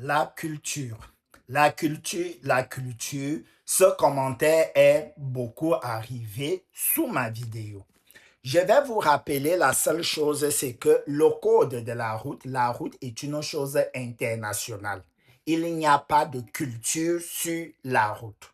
La culture. La culture. Ce commentaire est beaucoup arrivé sous ma vidéo. Je vais vous rappeler la seule chose, c'est que le code de la route est une chose internationale. Il n'y a pas de culture sur la route.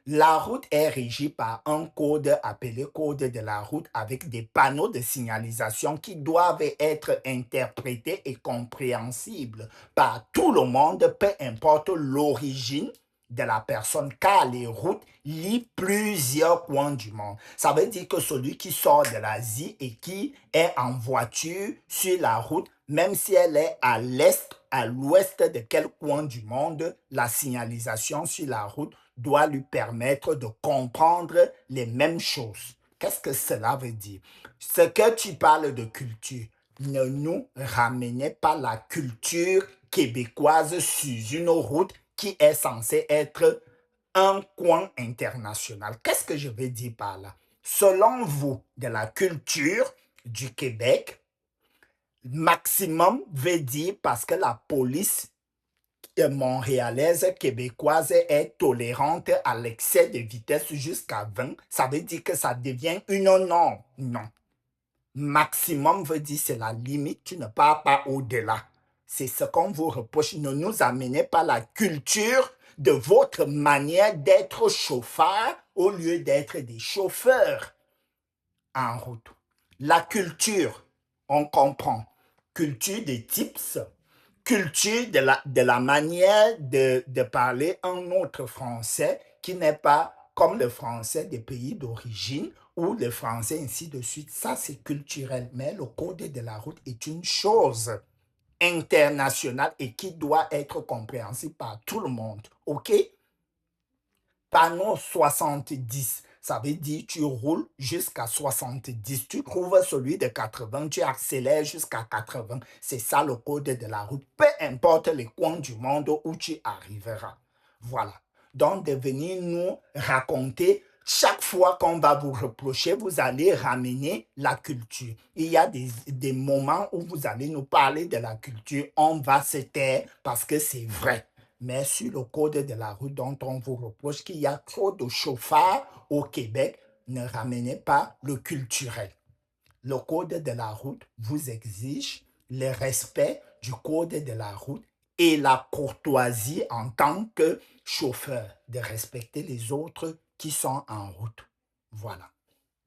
La route est régie par un code appelé code de la route avec des panneaux de signalisation qui doivent être interprétés et compréhensibles par tout le monde, peu importe l'origine de la personne, car les routes lient plusieurs coins du monde. Ça veut dire que celui qui sort de l'Asie et qui est en voiture sur la route, même si elle est à l'est, à l'ouest de quel coin du monde, la signalisation sur la route doit lui permettre de comprendre les mêmes choses. Qu'est-ce que cela veut dire? Ce que tu parles de culture, ne nous ramenez pas la culture québécoise sur une route qui est censée être un coin international. Qu'est-ce que je veux dire par là? Selon vous, de la culture du Québec, maximum veut dire parce que la police montréalaise, québécoise est tolérante à l'excès de vitesse jusqu'à 20, ça veut dire que ça devient une norme. Non. Maximum veut dire c'est la limite, tu ne pars pas au-delà. C'est ce qu'on vous reproche. Ne nous amenez pas la culture de votre manière d'être chauffeur au lieu d'être des chauffeurs en route. La culture, on comprend. Culture des tips, culture de la manière de parler un autre français qui n'est pas comme le français des pays d'origine ou le français ainsi de suite. Ça, c'est culturel. Mais le code de la route est une chose internationale et qui doit être compréhensible par tout le monde. OK? Panneau 70, ça veut dire tu roules jusqu'à 70. Tu trouves celui de 80, tu accélères jusqu'à 80. C'est ça le code de la route. Peu importe les coins du monde où tu arriveras. Voilà. Donc, de venir nous raconter, chaque fois qu'on va vous reprocher, vous allez ramener la culture. Il y a des moments où vous allez nous parler de la culture. On va se taire parce que c'est vrai. Mais sur le code de la route dont on vous reproche qu'il y a trop de chauffards au Québec, ne ramenez pas le culturel. Le code de la route vous exige le respect du code de la route et la courtoisie en tant que chauffeur, de respecter les autres qui sont en route. Voilà.